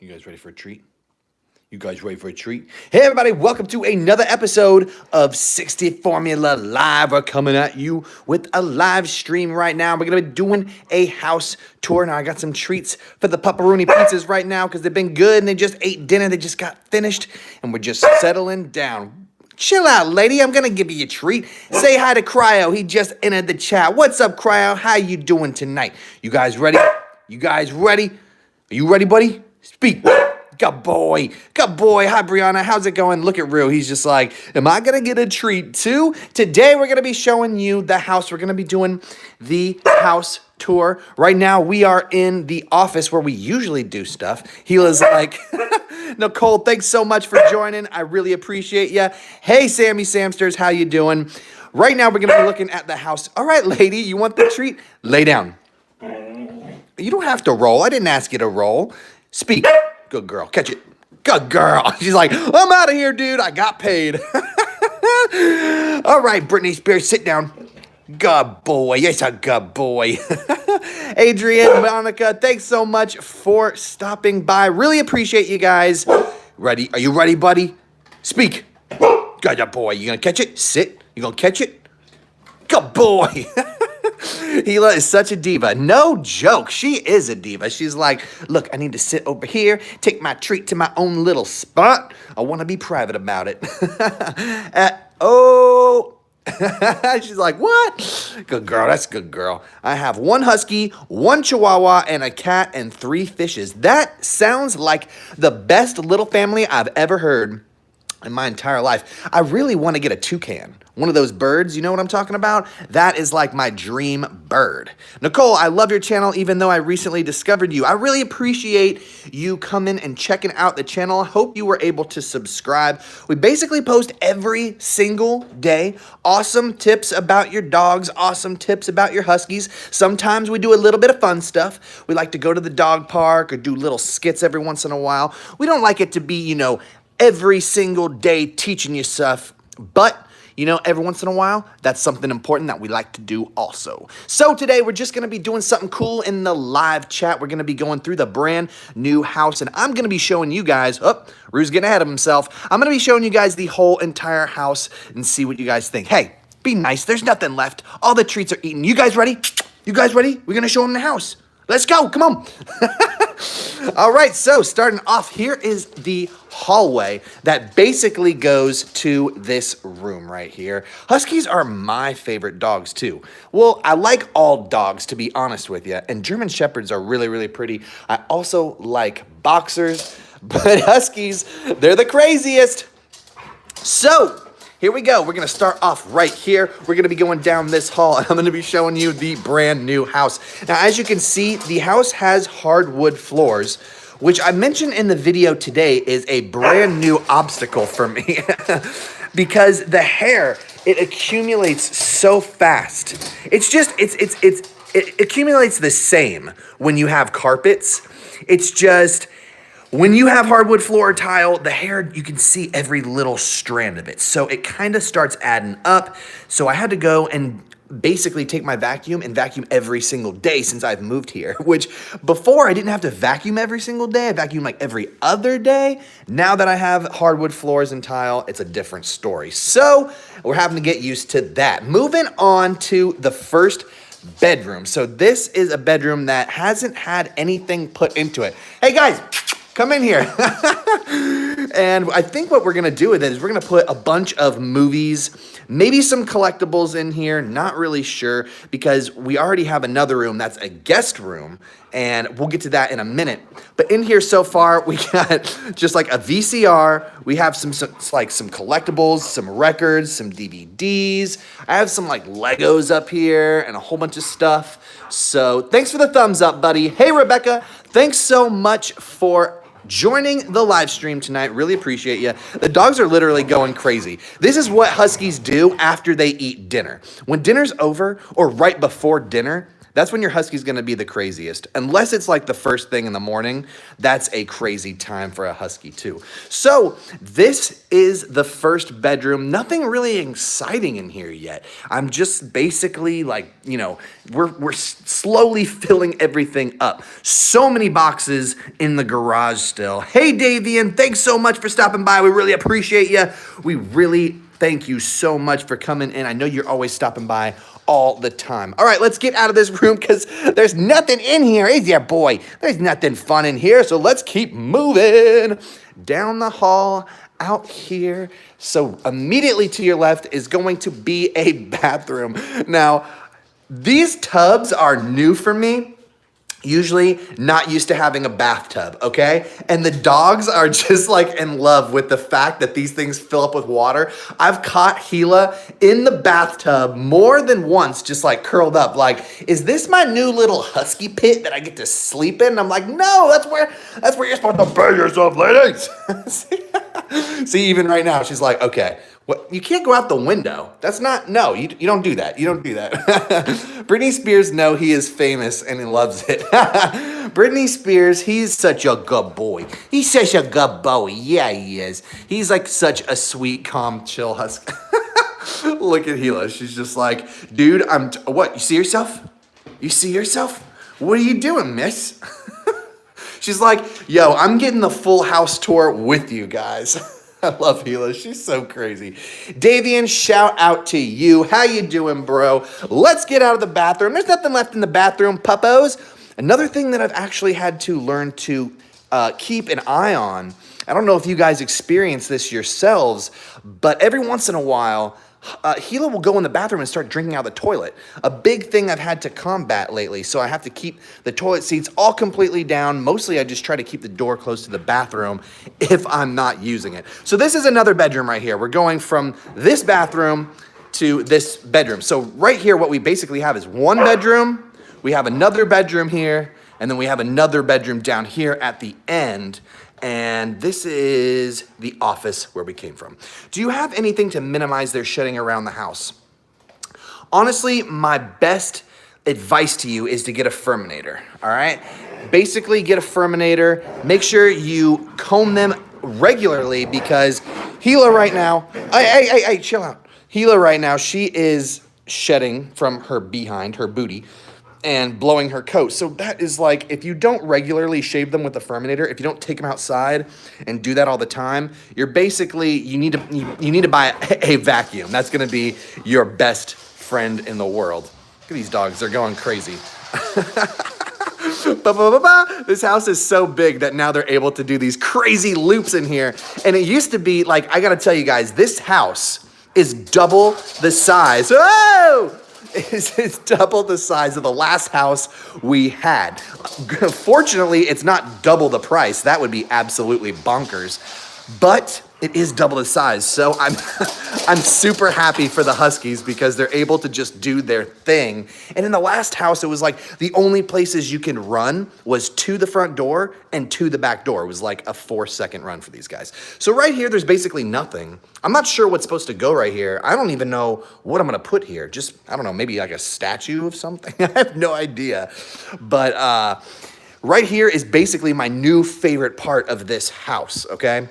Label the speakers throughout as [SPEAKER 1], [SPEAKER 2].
[SPEAKER 1] You guys ready for a treat? You guys ready for a treat? Hey, everybody, welcome to another episode of 60 Formula Live. We're coming at you with a live stream right now. We're going to be doing a house tour. Now, I got some treats for the pepperoni pizzas right now because they've been good and they just ate dinner. They just got finished and we're just settling down. Chill out, lady. I'm going to give you a treat. Say hi to Cryo. He just entered the chat. What's up, Cryo? How you doing tonight? You guys ready? You guys ready? Are you ready, buddy? Speak. Good boy. Good boy. Hi, Brianna. How's it going? Look at Rue. He's just like, am I going to get a treat too? Today, we're going to be showing you the house. We're going to be doing the house tour. Right now, we are in the office where we usually do stuff. Hila's like, Nicole, thanks so much for joining. I really appreciate you. Hey, Sammy Samsters. How you doing? Right now, we're going to be looking at the house. All right, lady, you want the treat? Lay down. You don't have to roll. I didn't ask you to roll. Speak. Good girl. Catch it. Good girl. She's like, I'm out of here, dude. I got paid. All right, Britney Spears, sit down. Good boy. Yes, a good boy. Adrian, Monica, thanks so much for stopping by. Really appreciate you guys. Ready? Are you ready, buddy? Speak. Good boy. You gonna catch it? Sit. You gonna catch it? Good boy. Hila is such a diva. No joke. She is a diva. She's like, look, I need to sit over here, take my treat to my own little spot. I want to be private about it. She's like, what? Good girl. That's good girl. I have one husky, one chihuahua, and a cat, and 3 fishes. That sounds like the best little family I've ever heard in my entire life. I really want to get a toucan. One of those birds, you know what I'm talking about? That is like my dream bird. Nicole, I love your channel even though I recently discovered you. I really appreciate you coming and checking out the channel. I hope you were able to subscribe. We basically post every single day. Awesome tips about your dogs, awesome tips about your huskies. Sometimes we do a little bit of fun stuff. We like to go to the dog park or do little skits every once in a while. We don't like it to be, every single day teaching you stuff, but every once in a while, that's something important that we like to do also. So today, we're just going to be doing something cool in the live chat. We're going to be going through the brand new house, and I'm going to be showing you guys, Rue's getting ahead of himself. I'm going to be showing you guys the whole entire house and see what you guys think. Hey, be nice. There's nothing left. All the treats are eaten. You guys ready? You guys ready? We're going to show them the house. Let's go. Come on. All right, so starting off, here is the hallway that basically goes to this room right here. Huskies are my favorite dogs too. Well, I like all dogs, to be honest with you, and German Shepherds are really, really pretty. I also like boxers, but Huskies, they're the craziest. So here we go. We're going to start off right here. We're going to be going down this hall, and I'm going to be showing you the brand new house. Now, as you can see, the house has hardwood floors, which I mentioned in the video today is a brand new obstacle for me because the hair, it accumulates so fast. It accumulates the same when you have carpets. It's just, when you have hardwood floor tile, the hair, you can see every little strand of it. So it kind of starts adding up. So I had to go and basically take my vacuum and vacuum every single day since I've moved here, which before I didn't have to vacuum every single day. I vacuum like every other day. Now that I have hardwood floors and tile, it's a different story. So we're having to get used to that. Moving on to the first bedroom. So this is a bedroom that hasn't had anything put into it. Hey guys, come in here. And I think what we're going to do with it is we're going to put a bunch of movies, maybe some collectibles in here. Not really sure because we already have another room that's a guest room, and we'll get to that in a minute. But in here so far, we got just like a VCR. We have some collectibles, some records, some DVDs. I have some like Legos up here and a whole bunch of stuff. So thanks for the thumbs up, buddy. Hey, Rebecca, thanks so much for joining the live stream tonight. Really appreciate you. The dogs are literally going crazy. This is what Huskies do after they eat dinner. When dinner's over or right before dinner, That's when your husky's going to be the craziest. Unless it's like the first thing in the morning, that's a crazy time for a husky too. So this is the first bedroom. Nothing really exciting in here yet. I'm just basically like, we're slowly filling everything up. So many boxes in the garage still. Hey, Davian, thanks so much for stopping by. We really appreciate you. We really thank you so much for coming in. I know you're always stopping by all the time. All right, let's get out of this room because there's nothing in here, is there, boy? There's nothing fun in here, so let's keep moving down the hall out here. So immediately to your left is going to be a bathroom. Now, these tubs are new for me. Usually not used to having a bathtub, okay? And the dogs are just like in love with the fact that these things fill up with water. I've caught Gila in the bathtub more than once, just like curled up, like, is this my new little husky pit that I get to sleep in? And I'm like, no, that's where you're supposed to bang yourself, ladies. See, even right now, she's like, okay, what? You can't go out the window. That's not, no, you don't do that. You don't do that. Britney Spears, no, he is famous and he loves it. Britney Spears, he's such a good boy. He's such a good boy. Yeah, he is. He's like such a sweet, calm, chill husky. Look at Gila. She's just like, dude, what? You see yourself? You see yourself? What are you doing, miss? She's like, yo, I'm getting the full house tour with you guys. I love Gila. She's so crazy. Davian, shout out to you. How you doing, bro? Let's get out of the bathroom. There's nothing left in the bathroom, puppos. Another thing that I've actually had to learn to keep an eye on, I don't know if you guys experience this yourselves, but every once in a while, Gila will go in the bathroom and start drinking out of the toilet. A big thing I've had to combat lately, so I have to keep the toilet seats all completely down. Mostly I just try to keep the door close to the bathroom if I'm not using it. So this is another bedroom right here. We're going from this bathroom to this bedroom. So right here, what we basically have is one bedroom, we have another bedroom here, and then we have another bedroom down here at the end. And this is the office where we came from. Do you have anything to minimize their shedding around the house? Honestly, my best advice to you is to get a Furminator, all right? Basically, get a Furminator. Make sure you comb them regularly because Gila right now, hey, chill out. Gila right now, she is shedding from her behind, her booty, and blowing her coat. So that is like, if you don't regularly shave them with a Furminator, if you don't take them outside and do that all the time, you're basically, you need to buy a vacuum. That's gonna be your best friend in the world. Look at these dogs, they're going crazy. This house is so big that now they're able to do these crazy loops in here. And it used to be like, I gotta tell you guys, this house is double the size. Whoa! It's double the size of the last house we had. Fortunately, it's not double the price. That would be absolutely bonkers. But it is double the size. So I'm super happy for the Huskies because they're able to just do their thing. And in the last house, it was like the only places you can run was to the front door and to the back door. It was like a 4-second run for these guys. So right here, there's basically nothing. I'm not sure what's supposed to go right here. I don't even know what I'm gonna put here. Just, I don't know, maybe like a statue of something. I have no idea. But right here is basically my new favorite part of this house, okay?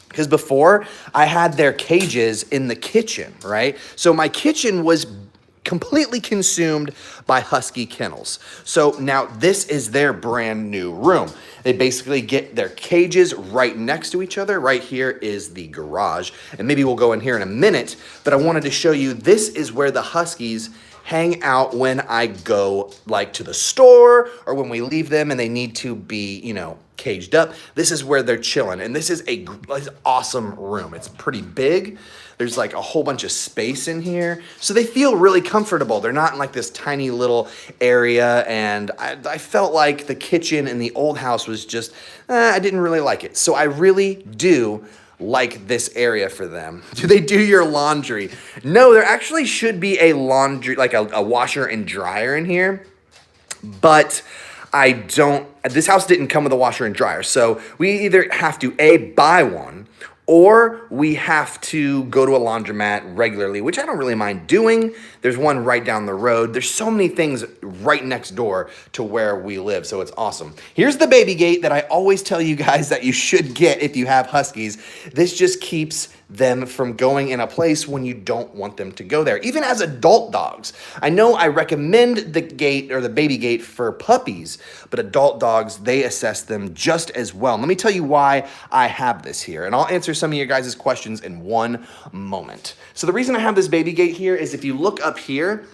[SPEAKER 1] Because before, I had their cages in the kitchen, right? So my kitchen was completely consumed by Husky kennels. So now this is their brand new room. They basically get their cages right next to each other. Right here is the garage. And maybe we'll go in here in a minute, but I wanted to show you this is where the Huskies hang out when I go like to the store or when we leave them and they need to be, caged up. This is where they're chilling. And this is an awesome room. It's pretty big. There's like a whole bunch of space in here. So they feel really comfortable. They're not in like this tiny little area. And I felt like the kitchen in the old house was just, I didn't really like it. So I really do like this area for them. Do they do your laundry? No, there actually should be a laundry, like a washer and dryer in here. But I don't, this house didn't come with a washer and dryer. So we either have to A, buy one, or we have to go to a laundromat regularly, which I don't really mind doing. There's one right down the road. There's so many things right next door to where we live, so it's awesome. Here's the baby gate that I always tell you guys that you should get if you have Huskies. This just keeps them from going in a place when you don't want them to go there. Even as adult dogs. I know I recommend the gate or the baby gate for puppies, but adult dogs, they assess them just as well. And let me tell you why I have this here, and I'll answer some of your guys' questions in one moment. So the reason I have this baby gate here is if you look up here,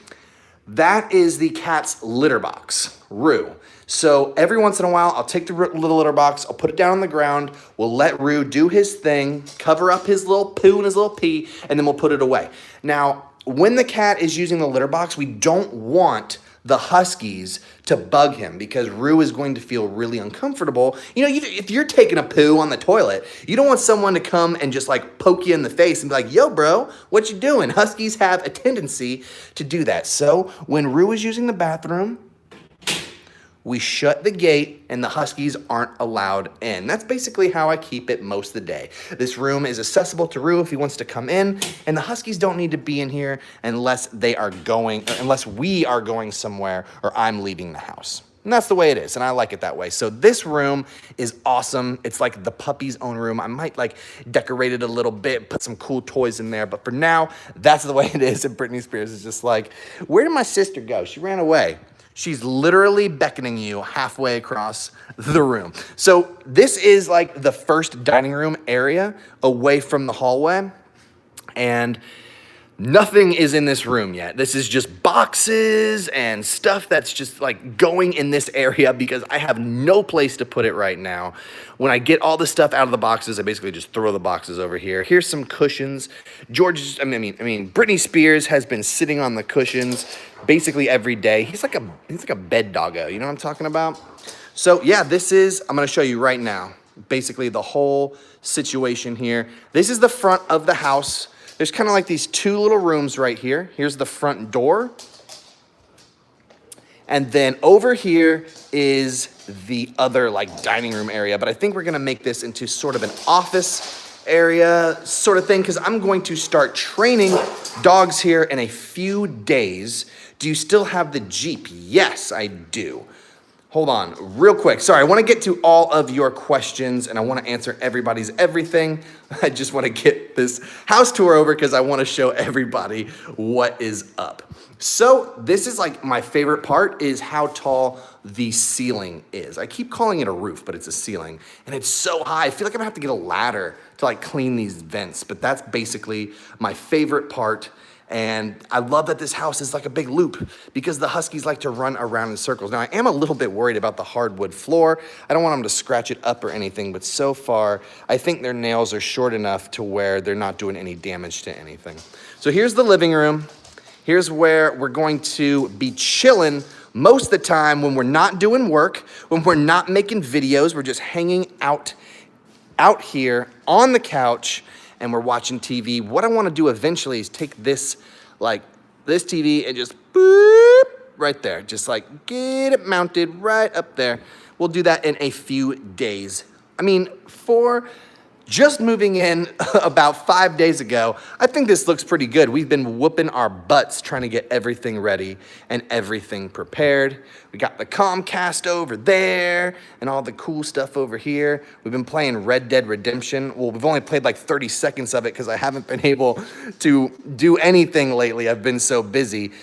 [SPEAKER 1] that is the cat's litter box, Rue. So every once in a while, I'll take the little litter box, I'll put it down on the ground, we'll let Rue do his thing, cover up his little poo and his little pee, and then we'll put it away. Now, when the cat is using the litter box, we don't want the Huskies to bug him because Rue is going to feel really uncomfortable. You know, if you're taking a poo on the toilet, you don't want someone to come and just like poke you in the face and be like, yo, bro, what you doing? Huskies have a tendency to do that. So when Rue is using the bathroom, we shut the gate and the Huskies aren't allowed in. That's basically how I keep it most of the day. This room is accessible to Rue if he wants to come in, and the Huskies don't need to be in here unless we are going somewhere or I'm leaving the house. And that's the way it is, and I like it that way. So this room is awesome. It's like the puppy's own room. I might like decorate it a little bit, put some cool toys in there, but for now, that's the way it is. And Britney Spears is just like, where did my sister go? She ran away. She's literally beckoning you halfway across the room. So this is like the first dining room area away from the hallway. And nothing is in this room yet. This is just boxes and stuff that's just like going in this area because I have no place to put it right now. When I get all the stuff out of the boxes, I basically just throw the boxes over here. Here's some cushions. Britney Spears has been sitting on the cushions basically every day. He's like a bed doggo, you know what I'm talking about? So yeah, I'm gonna show you right now, basically the whole situation here. This is the front of the house. There's kind of like these two little rooms right here. Here's the front door. And then over here is the other like dining room area. But I think we're gonna make this into sort of an office area sort of thing because I'm going to start training dogs here in a few days. Do you still have the Jeep? Yes, I do. Hold on real quick. Sorry, I want to get to all of your questions and I want to answer everybody's everything. I just want to get this house tour over because I want to show everybody what is up. So this is like my favorite part is how tall the ceiling is. I keep calling it a roof, but it's a ceiling. And it's so high. I feel like I'm gonna have to get a ladder to like clean these vents, but that's basically my favorite part. And I love that this house is like a big loop because the Huskies like to run around in circles. Now, I am a little bit worried about the hardwood floor. I don't want them to scratch it up or anything, but so far, I think their nails are short enough to where they're not doing any damage to anything. So here's the living room. Here's where we're going to be chilling most of the time when we're not doing work, when we're not making videos, we're just hanging out here on the couch and we're watching TV. What I want to do eventually is take this TV and just boop right there. Just like get it mounted right up there. We'll do that in a few days. I mean, for just moving in about 5 days ago, I think this looks pretty good. We've been whooping our butts trying to get everything ready and everything prepared. We got the Comcast over there and all the cool stuff over here. We've been playing Red Dead Redemption. Well, we've only played like 30 seconds of it because I haven't been able to do anything lately. I've been so busy.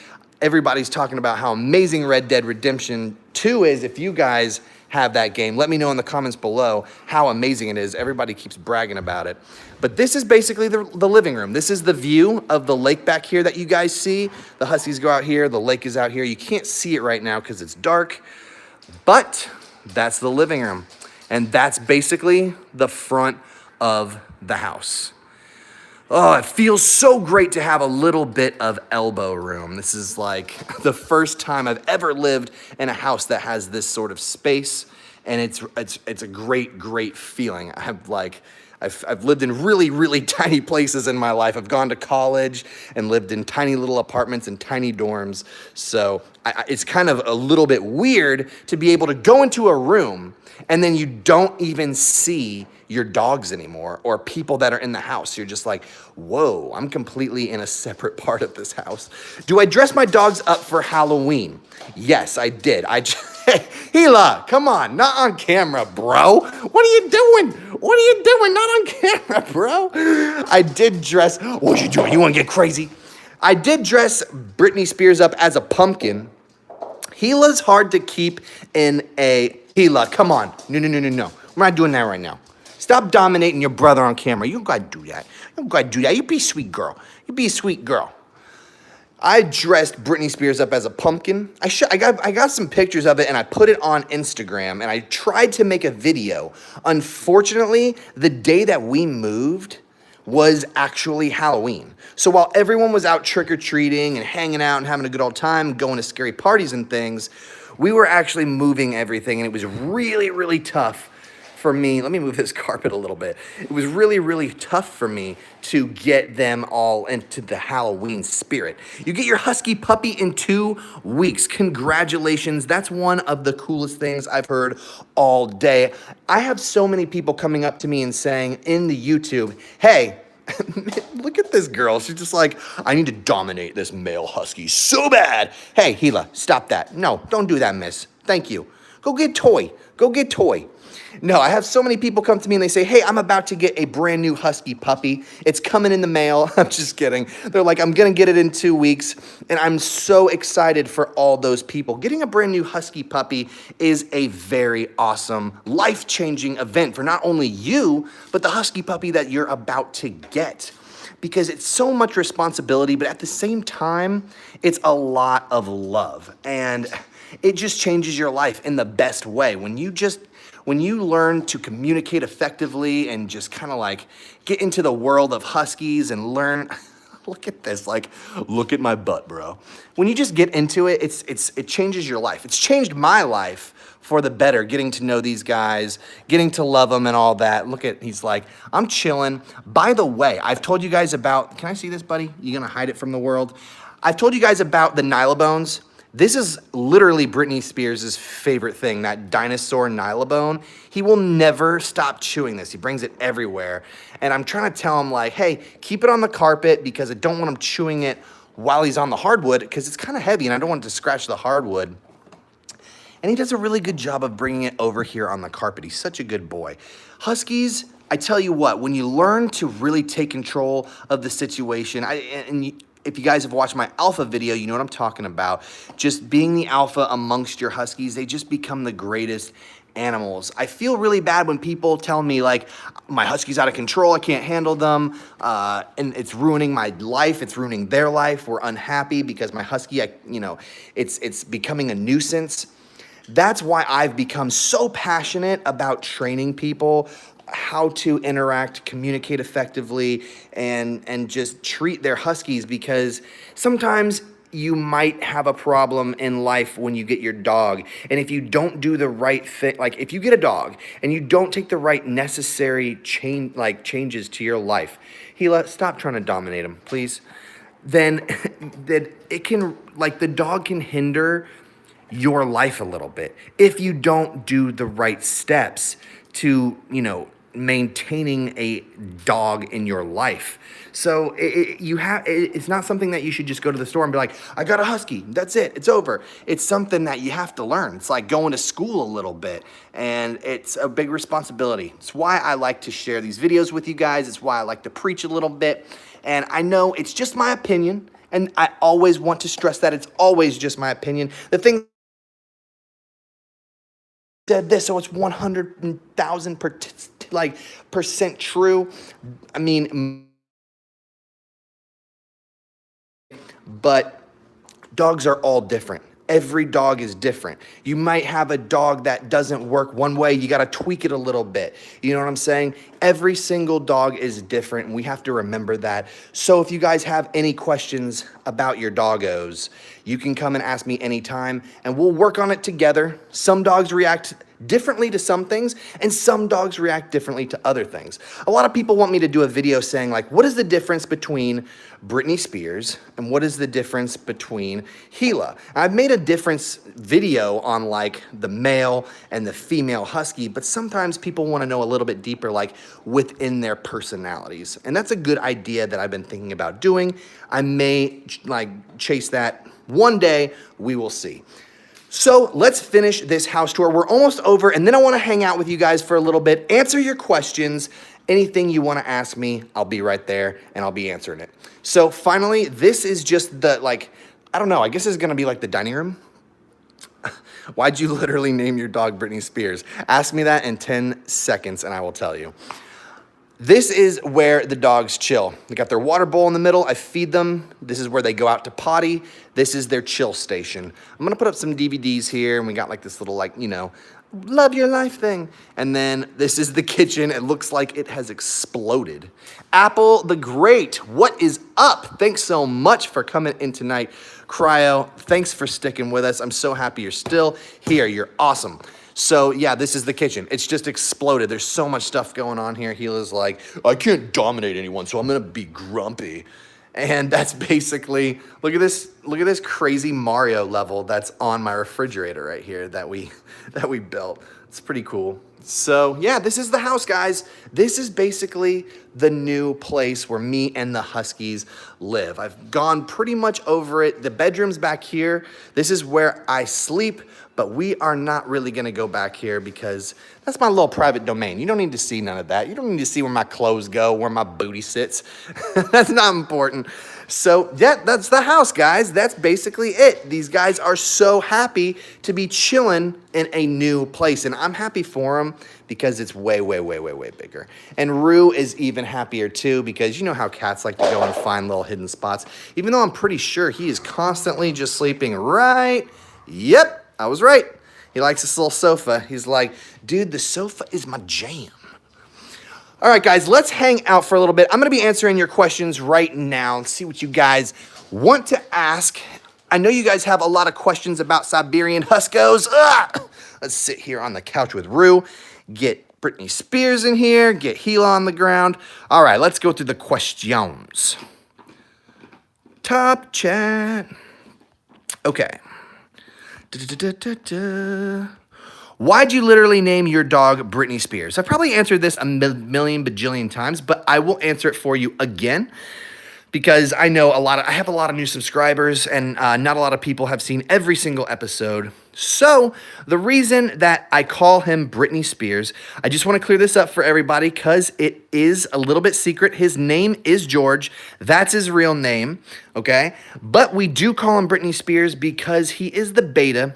[SPEAKER 1] Everybody's talking about how amazing Red Dead Redemption 2 is. If you guys have that game, let me know in the comments below how amazing it is. Everybody keeps bragging about it. But this is basically the living room. This is the view of the lake back here that you guys see. The Huskies go out here, the lake is out here. You can't see it right now because it's dark, but that's the living room. And that's basically the front of the house. Oh, it feels so great to have a little bit of elbow room. This is like the first time I've ever lived in a house that has this sort of space. and it's a great feeling. I've lived in really tiny places in my life. I've gone to college and lived in tiny little apartments and tiny dorms. So it's kind of a little bit weird to be able to go into a room and then you don't even see your dogs anymore or people that are in the house. You're just like, whoa, I'm completely in a separate part of this house. Do I dress my dogs up for Halloween? Yes, I did. Gila, come on, not on camera, bro. What are you doing? What are you doing? Not on camera, bro. I did dress, what you doing? You wanna get crazy? I did dress Britney Spears up as a pumpkin. Gila's hard to keep in a, Gila, come on. No. We're not doing that right now. Stop dominating your brother on camera. You don't gotta do that. You don't gotta do that. You be a sweet girl. You be a sweet girl. I dressed Britney Spears up as a pumpkin. I got some pictures of it and I put it on Instagram and I tried to make a video. Unfortunately, the day that we moved was actually Halloween. So while everyone was out trick-or-treating and hanging out and having a good old time, going to scary parties and things, we were actually moving everything and it was really tough for me. Let me move this carpet a little bit. It was really tough for me to get them all into the Halloween spirit. You get your Husky puppy in 2 weeks. Congratulations. That's one of the coolest things I've heard all day. I have so many people coming up to me and saying in the YouTube, hey, look at this girl. She's just like, I need to dominate this male Husky so bad. Hey, Gila, stop that. No, don't do that, miss. Thank you. Go get Toy. Go get Toy. No, I have so many people come to me and they say, hey, I'm about to get a brand new Husky puppy. It's coming in the mail. I'm just kidding. They're like, I'm going to get it in 2 weeks. And I'm so excited for all those people. Getting a brand new Husky puppy is a very awesome, life-changing event for not only you, but the Husky puppy that you're about to get. Because it's so much responsibility, but at the same time, it's a lot of love. And it just changes your life in the best way. When you learn to communicate effectively and just kind of like get into the world of Huskies and learn, look at this, like, look at my butt, bro. When you just get into it, it changes your life. It's changed my life for the better, getting to know these guys, getting to love them and all that. Look at, he's like, I'm chilling. By the way, I've told you guys about, can I see this, buddy? You gonna hide it from the world? I've told you guys about the Nylabones. This is literally Britney Spears' favorite thing, that dinosaur Nylabone. He will never stop chewing this. He brings it everywhere. And I'm trying to tell him, like, hey, keep it on the carpet because I don't want him chewing it while he's on the hardwood because it's kind of heavy and I don't want it to scratch the hardwood. And he does a really good job of bringing it over here on the carpet. He's such a good boy. Huskies, I tell you what, when you learn to really take control of the situation, if you guys have watched my alpha video, you know what I'm talking about. Just being the alpha amongst your Huskies, they just become the greatest animals. I feel really bad when people tell me, like, my Husky's out of control, I can't handle them, and it's ruining my life, it's ruining their life. We're unhappy because my Husky, it's becoming a nuisance. That's why I've become so passionate about training people how to interact, communicate effectively, and just treat their Huskies, because sometimes you might have a problem in life when you get your dog. And if you don't do the right thing, like if you get a dog and you don't take the right necessary changes to your life, Gila, stop trying to dominate him, please. Then that it can, like, the dog can hinder your life a little bit if you don't do the right steps to, maintaining a dog in your life. So it's not something that you should just go to the store and be like, I got a Husky, that's it, it's over. It's something that you have to learn. It's like going to school a little bit, and it's a big responsibility. It's why I like to share these videos with you guys. It's why I like to preach a little bit. And I know it's just my opinion, and I always want to stress that it's always just my opinion. The thing said this, so it's 100,000% true. I mean, but dogs are all different. Every dog is different. You might have a dog that doesn't work one way. You got to tweak it a little bit. You know what I'm saying? Every single dog is different, and we have to remember that. So if you guys have any questions about your doggos, you can come and ask me anytime, and we'll work on it together. Some dogs react differently to some things, and some dogs react differently to other things. A lot of people want me to do a video saying, like, what is the difference between Britney Spears and what is the difference between Gila? I've made a difference video on like the male and the female husky, but sometimes people want to know a little bit deeper, like within their personalities. And that's a good idea that I've been thinking about doing. I may like chase that one day, we will see. So let's finish this house tour. We're almost over, and then I want to hang out with you guys for a little bit, answer your questions. Anything you want to ask me, I'll be right there, and I'll be answering it. So finally, this is just the, like, I don't know, I guess it's going to be like the dining room. Why'd you literally name your dog Britney Spears? Ask me that in 10 seconds, and I will tell you. This is where the dogs chill. They got their water bowl in the middle. I feed them. This is where they go out to potty. This is their chill station. I'm gonna put up some DVDs here, and we got like this little, like, you know, love your life thing. And then this is the kitchen. It looks like it has exploded. Apple the Great, what is up? Thanks so much for coming in tonight. Cryo, thanks for sticking with us. I'm so happy you're still here. You're awesome. So yeah, this is the kitchen. It's just exploded. There's so much stuff going on here. Gila's like, I can't dominate anyone, so I'm gonna be grumpy. And that's basically, look at this crazy Mario level that's on my refrigerator right here that we built. It's pretty cool. So yeah, this is the house, guys. This is basically the new place where me and the Huskies live. I've gone pretty much over it. The bedroom's back here. This is where I sleep, but we are not really gonna go back here because that's my little private domain. You don't need to see none of that. You don't need to see where my clothes go, where my booty sits. That's not important. So yeah, that's the house, guys. That's basically it. These guys are so happy to be chilling in a new place, and I'm happy for them because it's way, way, way, way, way bigger. And Rue is even happier too because you know how cats like to go and find little hidden spots, even though I'm pretty sure he is constantly just sleeping right. Yep, I was right. He likes this little sofa. He's like, dude, the sofa is my jam. All right, guys, let's hang out for a little bit. I'm going to be answering your questions right now and see what you guys want to ask. I know you guys have a lot of questions about Siberian Huskos. Let's sit here on the couch with Rue, get Britney Spears in here, get Gila on the ground. All right, let's go through the questions. Top chat. Okay. Why'd you literally name your dog Britney Spears? I've probably answered this a million bajillion times, but I will answer it for you again because I know I have a lot of new subscribers and not a lot of people have seen every single episode. So the reason that I call him Britney Spears, I just want to clear this up for everybody because it is a little bit secret. His name is George. That's his real name, okay? But we do call him Britney Spears because he is the beta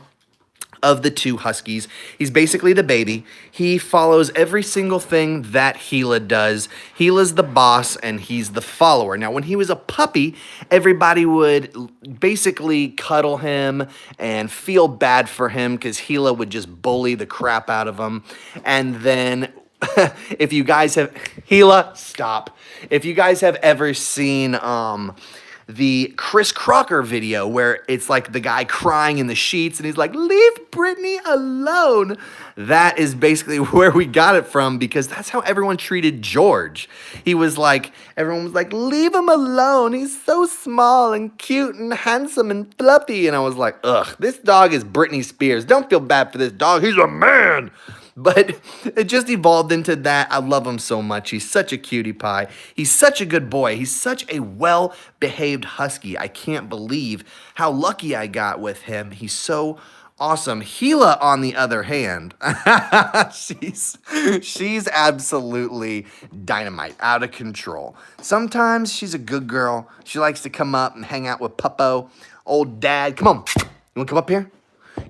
[SPEAKER 1] of the two Huskies. He's basically the baby. He follows every single thing that Gila does. Gila's the boss and he's the follower. Now, when he was a puppy, everybody would basically cuddle him and feel bad for him because Gila would just bully the crap out of him. And then if you guys have, Gila, stop. If you guys have ever seen, the Chris Crocker video where it's like the guy crying in the sheets and he's like, leave Britney alone. That is basically where we got it from because that's how everyone treated George. He was like, everyone was like, leave him alone. He's so small and cute and handsome and fluffy. And I was like, ugh, this dog is Britney Spears. Don't feel bad for this dog. He's a man. But it just evolved into that. I love him so much. He's such a cutie pie. He's such a good boy. He's such a well-behaved husky. I can't believe how lucky I got with him. He's so awesome. Gila, on the other hand, she's absolutely dynamite, out of control. Sometimes she's a good girl. She likes to come up and hang out with Puppo. Old dad, come on. You want to come up here?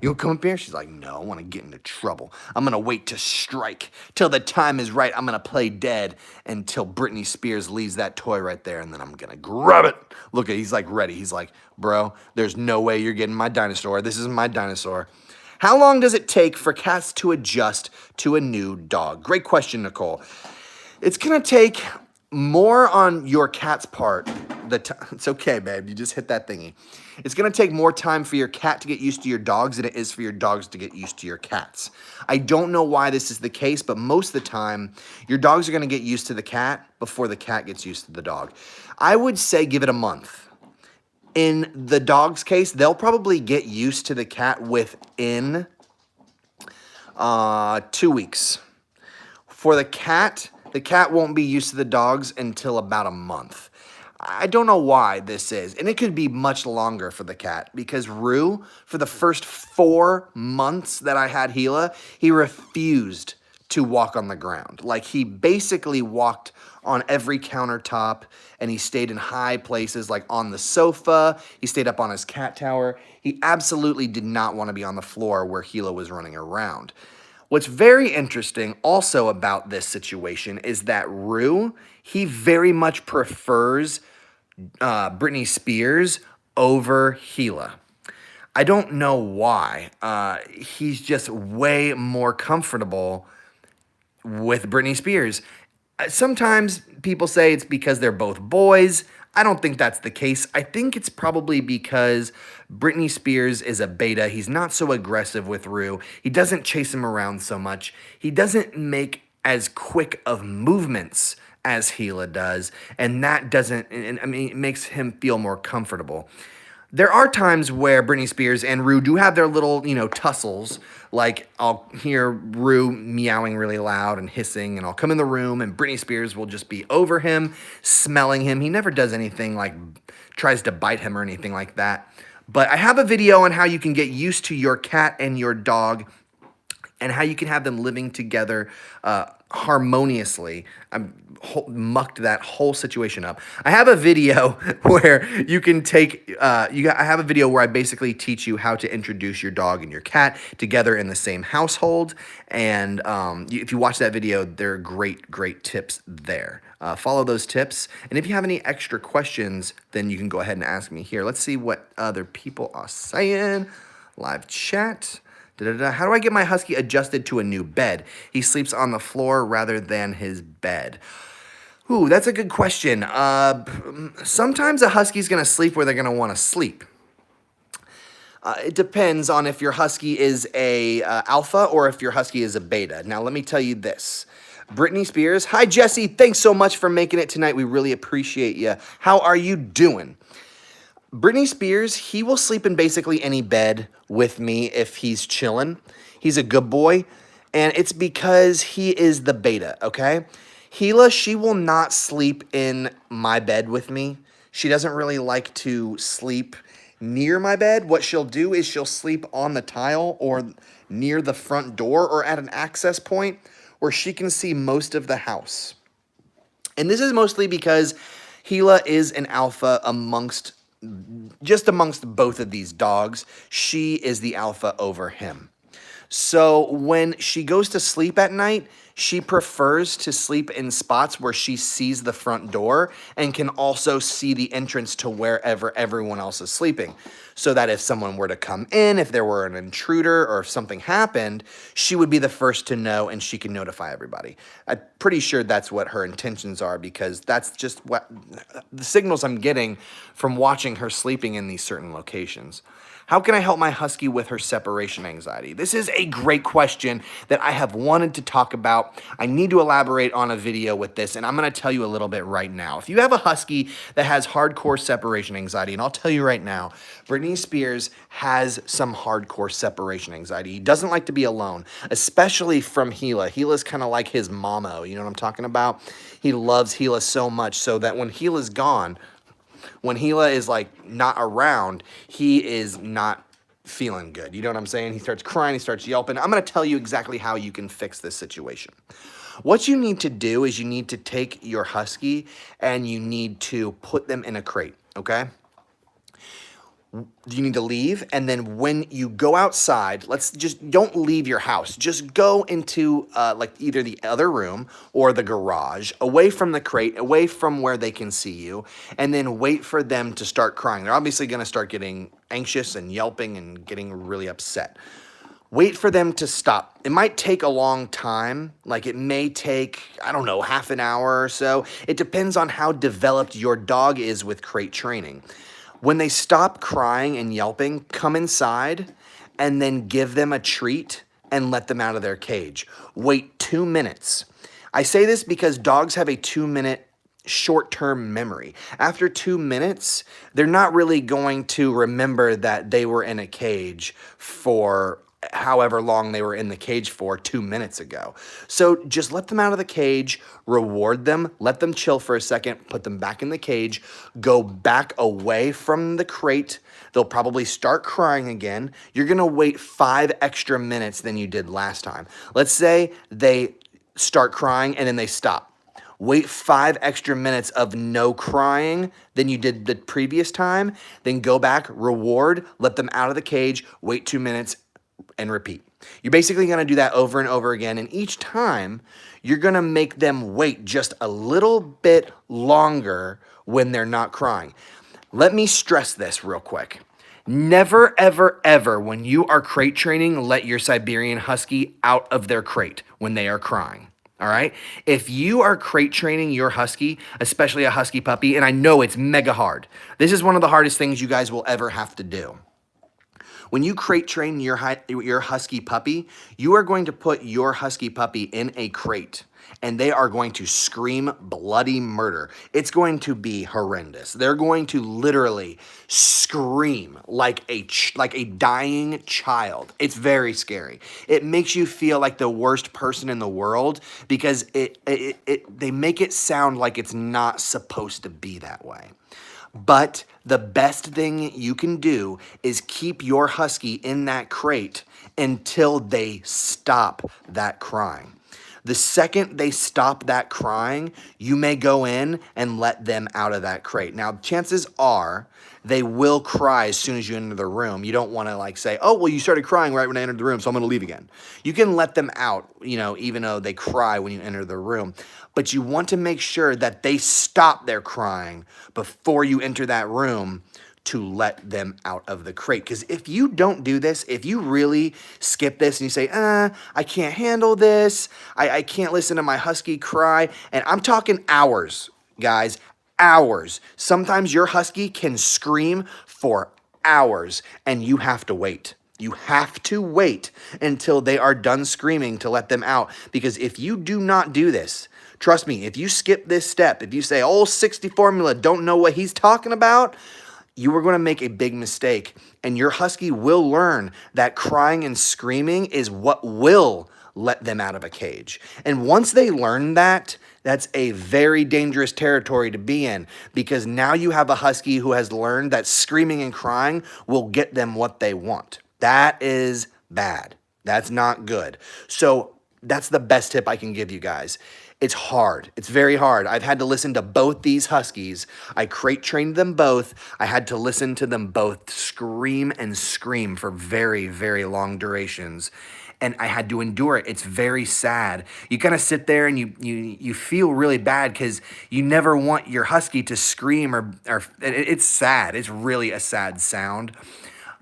[SPEAKER 1] You want to come up here? She's like, no, I want to get into trouble. I'm going to wait to strike till the time is right. I'm going to play dead until Britney Spears leaves that toy right there, and then I'm going to grab it. Look, he's like ready. He's like, bro, there's no way you're getting my dinosaur. This is my dinosaur. How long does it take for cats to adjust to a new dog? Great question, Nicole. It's going to take more on your cat's part It's okay, babe. You just hit that thingy. It's going to take more time for your cat to get used to your dogs than it is for your dogs to get used to your cats. I don't know why this is the case, but most of the time, your dogs are going to get used to the cat before the cat gets used to the dog. I would say give it a month. In the dog's case, they'll probably get used to the cat within 2 weeks. For the cat won't be used to the dogs until about a month. I don't know why this is, and it could be much longer for the cat because Rue, for the first 4 months that I had Gila, he refused to walk on the ground. Like, he basically walked on every countertop, and he stayed in high places like on the sofa. He stayed up on his cat tower. He absolutely did not want to be on the floor where Gila was running around. What's very interesting also about this situation is that Rue, he very much prefers Britney Spears over Gila. I don't know why. He's just way more comfortable with Britney Spears. Sometimes people say it's because they're both boys. I don't think that's the case. I think it's probably because Britney Spears is a beta. He's not so aggressive with Rue. He doesn't chase him around so much. He doesn't make as quick of movements as Gila does, and that doesn't, I mean, it makes him feel more comfortable. There are times where Britney Spears and Rue do have their little, tussles. Like, I'll hear Rue meowing really loud and hissing, and I'll come in the room, and Britney Spears will just be over him, smelling him. He never does anything like tries to bite him or anything like that. But I have a video on how you can get used to your cat and your dog and how you can have them living together harmoniously. I mucked that whole situation up. I have a video where you can take, I have a video where I basically teach you how to introduce your dog and your cat together in the same household. And if you watch that video, there are great tips there. Follow those tips. And if you have any extra questions, then you can go ahead and ask me here. Let's see what other people are saying. Live chat. How do I get my Husky adjusted to a new bed? He sleeps on the floor rather than his bed. Ooh, that's a good question. Sometimes a Husky's going to sleep where they're going to want to sleep. It depends on if your Husky is a alpha or if your Husky is a beta. Now, let me tell you this. Britney Spears. Hi, Jesse. Thanks so much for making it tonight. We really appreciate you. How are you doing? Britney Spears, he will sleep in basically any bed with me if he's chilling. He's a good boy, and it's because he is the beta, okay? Gila, she will not sleep in my bed with me. She doesn't really like to sleep near my bed. What she'll do is she'll sleep on the tile or near the front door or at an access point where she can see most of the house. And this is mostly because Gila is an alpha amongst both of these dogs. She is the alpha over him. So when she goes to sleep at night, she prefers to sleep in spots where she sees the front door and can also see the entrance to wherever everyone else is sleeping. So that if someone were to come in, if there were an intruder or if something happened, she would be the first to know and she can notify everybody. I'm pretty sure that's what her intentions are because that's just what the signals I'm getting from watching her sleeping in these certain locations. How can I help my Husky with her separation anxiety? This is a great question that I have wanted to talk about. I need to elaborate on a video with this, and I'm going to tell you a little bit right now. If you have a Husky that has hardcore separation anxiety, and I'll tell you right now, Britney Spears has some hardcore separation anxiety. He doesn't like to be alone, especially from Gila. Gila's kind of like his mamo, you know what I'm talking about? He loves Gila so much so that when Gila's gone, when Gila is like not around, he is not feeling good. You know what I'm saying? He starts crying, he starts yelping. I'm going to tell you exactly how you can fix this situation. What you need to do is you need to take your Husky and you need to put them in a crate, okay? You need to leave, and then when you go outside, don't leave your house. Just go into like either the other room or the garage, away from the crate, away from where they can see you, and then wait for them to start crying. They're obviously going to start getting anxious and yelping and getting really upset. Wait for them to stop. It might take a long time. Like it may take, I don't know, half an hour or so. It depends on how developed your dog is with crate training. When they stop crying and yelping, come inside and then give them a treat and let them out of their cage. Wait 2 minutes. I say this because dogs have a 2-minute short-term memory. After 2 minutes, they're not really going to remember that they were in a cage for however long they were in the cage for 2 minutes ago. So just let them out of the cage, reward them, let them chill for a second, put them back in the cage, go back away from the crate. They'll probably start crying again. You're gonna wait 5 extra minutes than you did last time. Let's say they start crying and then they stop. Wait 5 extra minutes of no crying than you did the previous time. Then go back, reward, let them out of the cage, wait 2 minutes, and repeat. You're basically going to do that over and over again. And each time, you're going to make them wait just a little bit longer when they're not crying. Let me stress this real quick. Never, ever, ever, when you are crate training, let your Siberian Husky out of their crate when they are crying. All right? If you are crate training your Husky, especially a Husky puppy, and I know it's mega hard, this is one of the hardest things you guys will ever have to do. When you crate train your Husky puppy, you are going to put your Husky puppy in a crate and they are going to scream bloody murder. It's going to be horrendous. They're going to literally scream like a dying child. It's very scary. It makes you feel like the worst person in the world because they make it sound like it's not supposed to be that way. But the best thing you can do is keep your Husky in that crate until they stop that crying. The second they stop that crying, you may go in and let them out of that crate. Now, chances are they will cry as soon as you enter the room. You don't want to like say, oh, well, you started crying right when I entered the room, so I'm going to leave again. You can let them out, even though they cry when you enter the room. But you want to make sure that they stop their crying before you enter that room to let them out of the crate. Because if you don't do this, if you really skip this and you say, I can't handle this, I can't listen to my Husky cry, and I'm talking hours, guys, hours. Sometimes your Husky can scream for hours, and you have to wait. You have to wait until they are done screaming to let them out. Because if you do not do this, trust me, if you skip this step, if you say, oh, 60 formula, don't know what he's talking about, you are going to make a big mistake. And your Husky will learn that crying and screaming is what will let them out of a cage. And once they learn that, that's a very dangerous territory to be in because now you have a Husky who has learned that screaming and crying will get them what they want. That is bad. That's not good. So that's the best tip I can give you guys. It's hard. It's very hard. I've had to listen to both these Huskies. I crate trained them both. I had to listen to them both scream and scream for very, very long durations. And I had to endure it. It's very sad. You kind of sit there and you feel really bad because you never want your Husky to scream or it's sad. It's really a sad sound.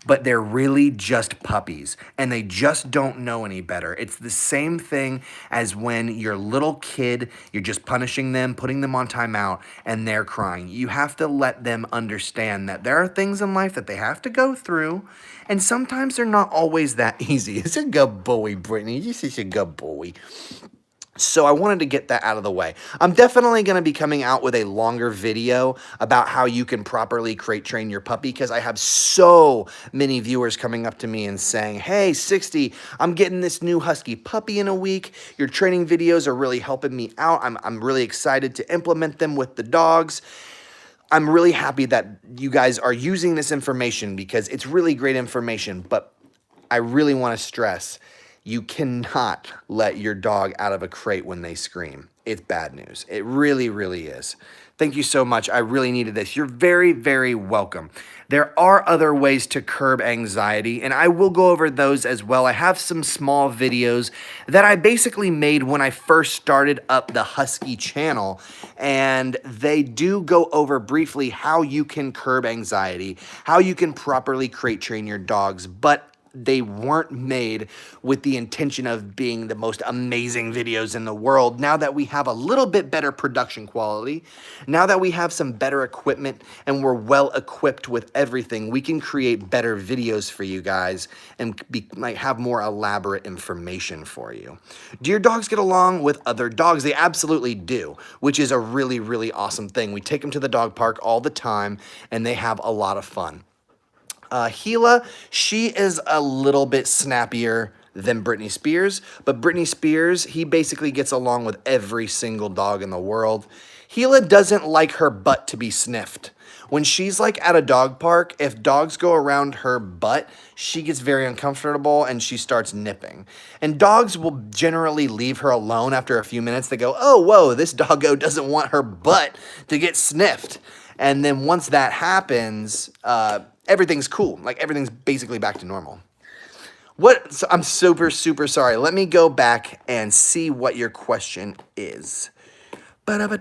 [SPEAKER 1] But they're really just puppies, and they just don't know any better. It's the same thing as when your little kid, you're just punishing them, putting them on timeout, and they're crying. You have to let them understand that there are things in life that they have to go through, and sometimes they're not always that easy. It's a good boy, Brittany. You're such a good boy. So I wanted to get that out of the way. I'm definitely going to be coming out with a longer video about how you can properly crate train your puppy because I have so many viewers coming up to me and saying, hey, 60, I'm getting this new Husky puppy in a week. Your training videos are really helping me out. I'm really excited to implement them with the dogs. I'm really happy that you guys are using this information because it's really great information, but I really want to stress you cannot let your dog out of a crate when they scream. It's bad news. It really, really is. Thank you so much. I really needed this. You're very, very welcome. There are other ways to curb anxiety, and I will go over those as well. I have some small videos that I basically made when I first started up the Husky channel, and they do go over briefly how you can curb anxiety, how you can properly crate train your dogs, but they weren't made with the intention of being the most amazing videos in the world. Now that we have a little bit better production quality, now that we have some better equipment and we're well equipped with everything, we can create better videos for you guys and have more elaborate information for you. Do your dogs get along with other dogs? They absolutely do, which is a really, really awesome thing. We take them to the dog park all the time and they have a lot of fun. Gila, she is a little bit snappier than Britney Spears, but Britney Spears, he basically gets along with every single dog in the world. Gila doesn't like her butt to be sniffed. When she's like at a dog park, if dogs go around her butt, she gets very uncomfortable and she starts nipping. And dogs will generally leave her alone after a few minutes. They go, oh, whoa, this doggo doesn't want her butt to get sniffed. And then once that happens, everything's cool. Like everything's basically back to normal. So I'm super, super sorry. Let me go back and see what your question is. Thank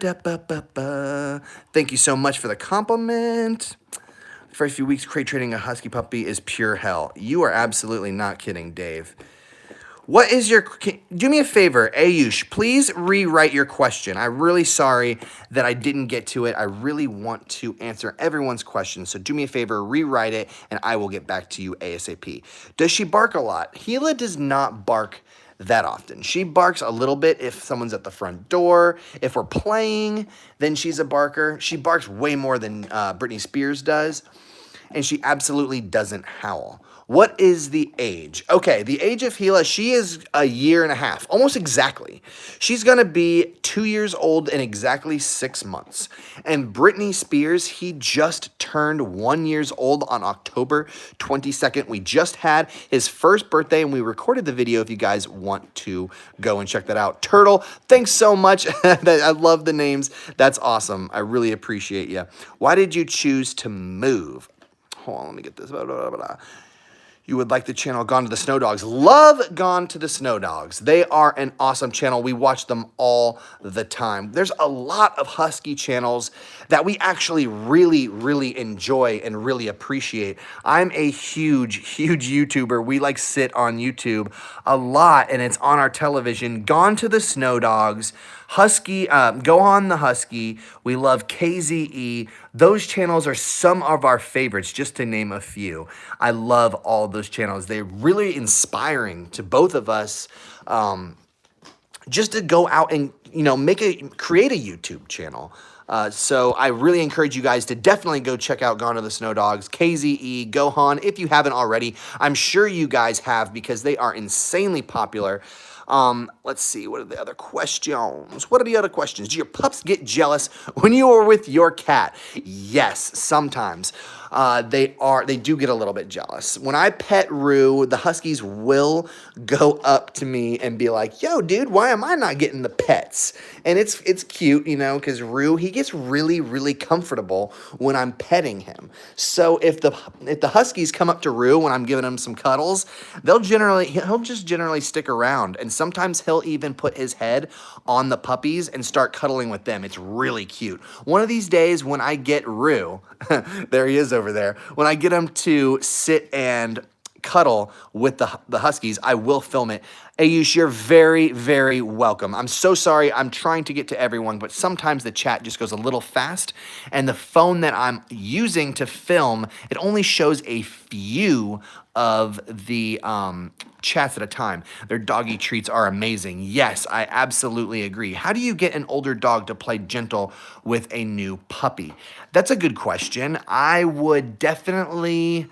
[SPEAKER 1] you so much for the compliment. The first few weeks crate training a husky puppy is pure hell. You are absolutely not kidding, Dave. What is your... Do me a favor, Ayush, please rewrite your question. I'm really sorry that I didn't get to it. I really want to answer everyone's questions, so do me a favor, rewrite it, and I will get back to you ASAP. Does she bark a lot? Gila does not bark that often. She barks a little bit if someone's at the front door. If we're playing, then she's a barker. She barks way more than Britney Spears does, and she absolutely doesn't howl. What is the age? Okay, the age of Gila, she is 1.5 years, almost exactly. She's gonna be 2 years old in exactly 6 months. And Britney Spears, he just turned 1 year old on October 22nd. We just had his first birthday and we recorded the video if you guys want to go and check that out. Turtle, thanks so much. I love the names. That's awesome. I really appreciate you. Why did you choose to move? Hold on, let me get this. Blah, blah, blah, blah. You would like the channel Gone to the Snow Dogs. Love Gone to the Snow Dogs. They are an awesome channel. We watch them all the time. There's a lot of Husky channels that we actually really, really enjoy and really appreciate. I'm a huge, huge YouTuber. We like sit on YouTube a lot and it's on our television. Gone to the Snow Dogs, Husky, Go On the Husky. We love KZE. Those channels are some of our favorites, just to name a few. I love all those channels. They're really inspiring to both of us, just to go out and, you know, create a YouTube channel. So I really encourage you guys to definitely go check out Gone to the Snow Dogs, KZE, Gohan, if you haven't already. I'm sure you guys have because they are insanely popular. Let's see, what are the other questions? What are the other questions? Do your pups get jealous when you are with your cat? Yes, sometimes. They do get a little bit jealous. When I pet Rue, the Huskies will go up to me and be like, yo, dude, why am I not getting the pets? And it's cute, you know, because Rue, he gets really, really comfortable when I'm petting him. So if the Huskies come up to Rue when I'm giving him some cuddles, he'll just generally stick around. And sometimes he'll even put his head on the puppies and start cuddling with them. It's really cute. One of these days when I get Rue, there he is over there, when I get him to sit and cuddle with the Huskies, I will film it. Ayush, you're very, very welcome. I'm so sorry. I'm trying to get to everyone, but sometimes the chat just goes a little fast, and the phone that I'm using to film, it only shows a few of the chats at a time. Their doggy treats are amazing. Yes, I absolutely agree. How do you get an older dog to play gentle with a new puppy? That's a good question. I would definitely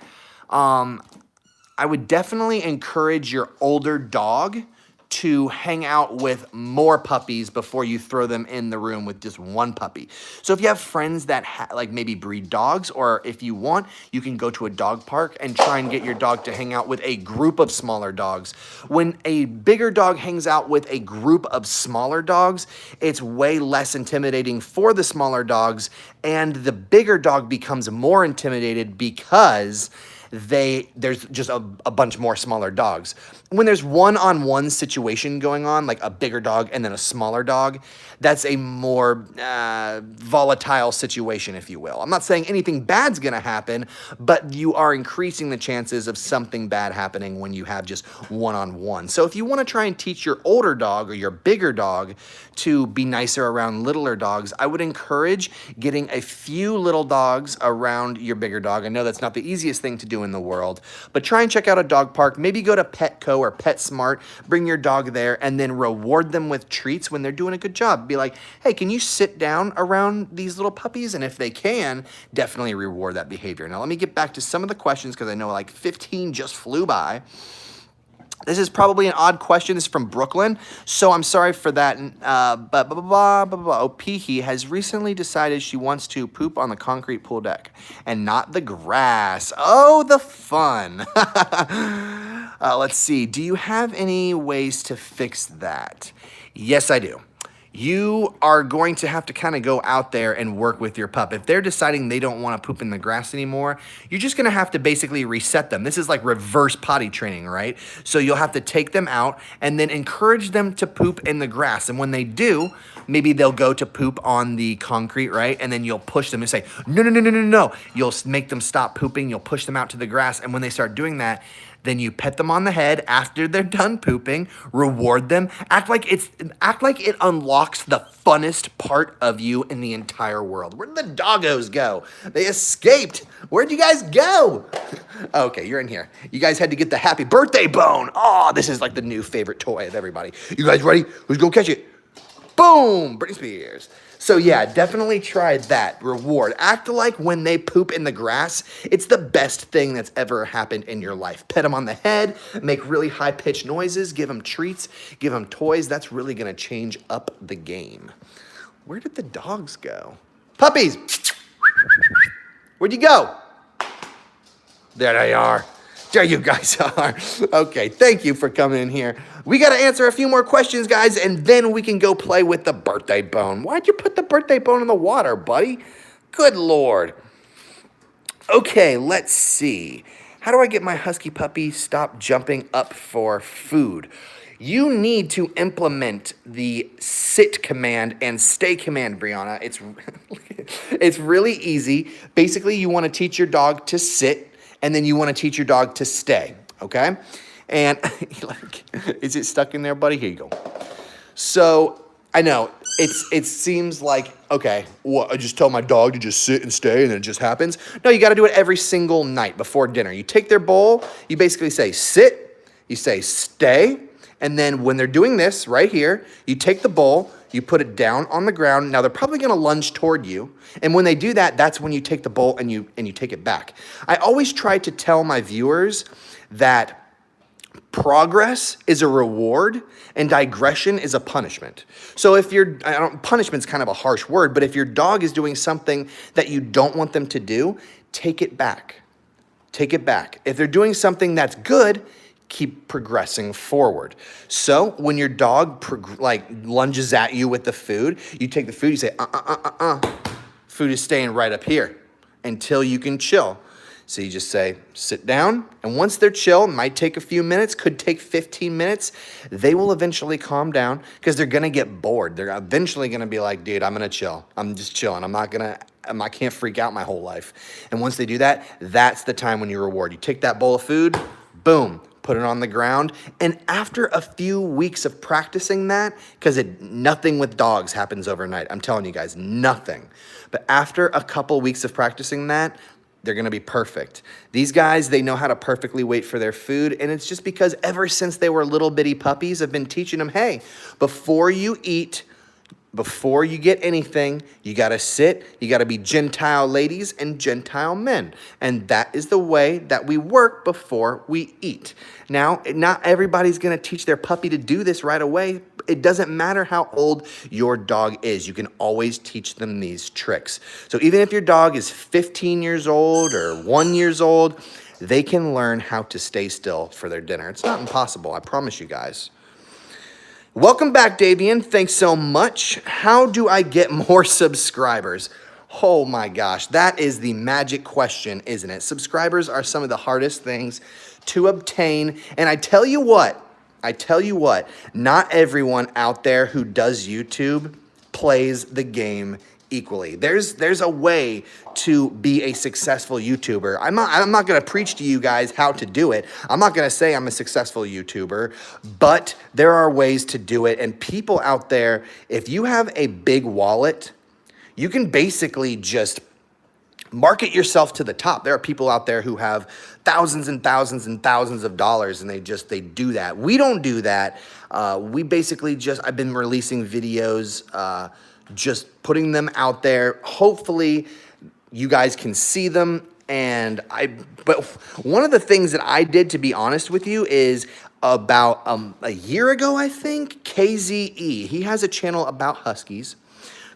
[SPEAKER 1] encourage your older dog to hang out with more puppies before you throw them in the room with just one puppy. So if you have friends that like maybe breed dogs, or if you want, you can go to a dog park and try and get your dog to hang out with a group of smaller dogs. When a bigger dog hangs out with a group of smaller dogs, it's way less intimidating for the smaller dogs, and the bigger dog becomes more intimidated because there's just a bunch more smaller dogs. When there's one-on-one situation going on, like a bigger dog and then a smaller dog, that's a more volatile situation, if you will. I'm not saying anything bad's gonna happen, but you are increasing the chances of something bad happening when you have just one-on-one. So if you wanna try and teach your older dog or your bigger dog to be nicer around littler dogs, I would encourage getting a few little dogs around your bigger dog. I know that's not the easiest thing to do in the world, but try and check out a dog park. Maybe go to Petco or PetSmart, bring your dog there, and then reward them with treats when they're doing a good job. Be like, hey, can you sit down around these little puppies? And if they can, definitely reward that behavior. Now, let me get back to some of the questions because I know like 15 just flew by. This is probably an odd question. This is from Brooklyn, so I'm sorry for that. But Opihi has recently decided she wants to poop on the concrete pool deck and not the grass. Oh, the fun. Let's see. Do you have any ways to fix that? Yes, I do. You are going to have to kind of go out there and work with your pup. If they're deciding they don't want to poop in the grass anymore, you're just going to have to basically reset them. This is like reverse potty training, right? So you'll have to take them out and then encourage them to poop in the grass. And when they do, maybe they'll go to poop on the concrete, right? And then you'll push them and say, no, no, no, no, no, no. You'll make them stop pooping. You'll push them out to the grass. And when they start doing that, then you pet them on the head after they're done pooping, reward them, act like it unlocks the funnest part of you in the entire world. Where did the doggos go? They escaped. Where'd you guys go? Okay, you're in here. You guys had to get the happy birthday bone. Oh, this is like the new favorite toy of everybody. You guys ready? Who's gonna catch it? Boom, Britney Spears. So yeah, definitely try that. Reward. Act like when they poop in the grass, it's the best thing that's ever happened in your life. Pet them on the head, make really high-pitched noises, give them treats, give them toys. That's really gonna change up the game. Where did the dogs go? Puppies! Where'd you go? There they are. There you guys are. Okay, thank you for coming in here. We got to answer a few more questions, guys, and then we can go play with the birthday bone. Why'd you put the birthday bone in the water, buddy? Good Lord. Okay, let's see. How do I get my husky puppy stop jumping up for food? You need to implement the sit command and stay command, Brianna. It's really easy. Basically, you want to teach your dog to sit, and then you want to teach your dog to stay, okay? And is it stuck in there, buddy? Here you go. So I know it seems like, okay, what, I just tell my dog to just sit and stay and then it just happens. No, you got to do it every single night before dinner. You take their bowl, you basically say sit, you say stay, and then when they're doing this right here, you take the bowl, you put it down on the ground. Now they're probably gonna lunge toward you. And when they do that, that's when you take the bowl and you take it back. I always try to tell my viewers that progress is a reward and digression is a punishment. So if punishment's kind of a harsh word, but if your dog is doing something that you don't want them to do, take it back. Take it back. If they're doing something that's good, keep progressing forward. So when your dog lunges at you with the food, you take the food, you say, Food is staying right up here until you can chill. So you just say, sit down. And once they're chill, it might take a few minutes, could take 15 minutes. They will eventually calm down because they're going to get bored. They're eventually going to be like, dude, I'm going to chill. I'm just chilling. I can't freak out my whole life. And once they do that, that's the time when you reward. You take that bowl of food, boom, put it on the ground. And after a few weeks of practicing that, because nothing with dogs happens overnight. I'm telling you guys, nothing. But after a couple weeks of practicing that, they're going to be perfect. These guys, they know how to perfectly wait for their food. And it's just because ever since they were little bitty puppies, I've been teaching them, hey, before you eat, before you get anything, you got to sit. You got to be Gentile ladies and Gentile men. And that is the way that we work before we eat. Now, not everybody's going to teach their puppy to do this right away. It doesn't matter how old your dog is. You can always teach them these tricks. So even if your dog is 15 years old or 1 year old, they can learn how to stay still for their dinner. It's not impossible, I promise you guys. Welcome back, Davian. Thanks so much. How do I get more subscribers? Oh my gosh, that is the magic question, isn't it? Subscribers are some of the hardest things to obtain. And I tell you what, not everyone out there who does YouTube plays the game equally. There's a way to be a successful YouTuber. I'm not gonna preach to you guys how to do it. I'm not gonna say I'm a successful YouTuber, but there are ways to do it. And people out there, if you have a big wallet, you can basically just market yourself to the top. There are people out there who have thousands and thousands and thousands of dollars, and they do that. We don't do that. We basically I've been releasing videos, just putting them out there. Hopefully you guys can see them. But one of the things that I did, to be honest with you, is about a year ago, I think, KZE, he has a channel about Huskies.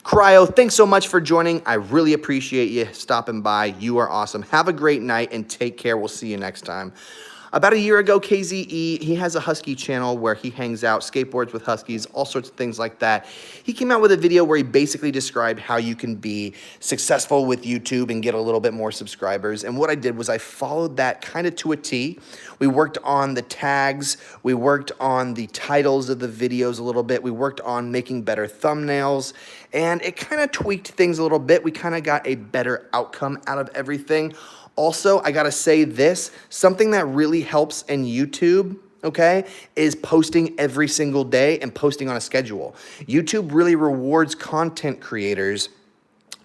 [SPEAKER 1] Cryo, thanks so much for joining. I really appreciate you stopping by. You are awesome. Have a great night and take care. We'll see you next time. About a year ago, KZE, he has a Husky channel where he hangs out, skateboards with Huskies, all sorts of things like that. He came out with a video where he basically described how you can be successful with YouTube and get a little bit more subscribers. And what I did was I followed that kind of to a T. We worked on the tags. We worked on the titles of the videos a little bit. We worked on making better thumbnails. And it kind of tweaked things a little bit. We kind of got a better outcome out of everything. Also, I gotta say this, something that really helps in YouTube, okay, is posting every single day and posting on a schedule. YouTube really rewards content creators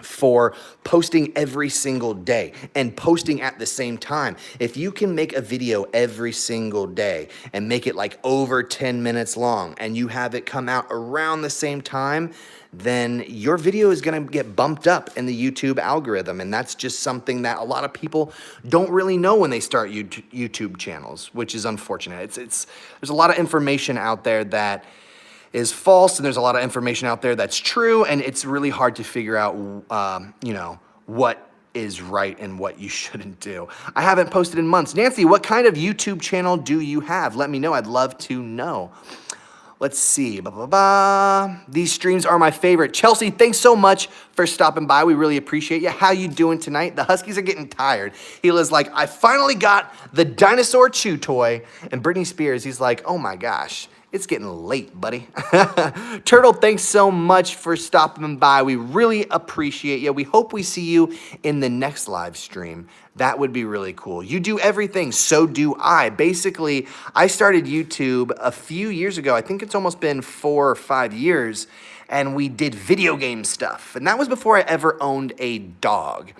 [SPEAKER 1] for posting every single day and posting at the same time. If you can make a video every single day and make it like over 10 minutes long and you have it come out around the same time, then your video is gonna get bumped up in the YouTube algorithm. And that's just something that a lot of people don't really know when they start YouTube channels, which is unfortunate. There's a lot of information out there that is false, and there's a lot of information out there that's true, and it's really hard to figure out, what is right and what you shouldn't do. I haven't posted in months. Nancy, what kind of YouTube channel do you have? Let me know. I'd love to know. Let's see. These streams are my favorite. Chelsea, thanks so much for stopping by. We really appreciate you. How you doing tonight? The Huskies are getting tired. He was like, I finally got the dinosaur chew toy. And Britney Spears, he's like, oh my gosh, it's getting late, buddy. Turtle, thanks so much for stopping by. We really appreciate you. We hope we see you in the next live stream. That would be really cool. You do everything, so do I. Basically, I started YouTube a few years ago. I think it's almost been 4 or 5 years, and we did video game stuff. And that was before I ever owned a dog.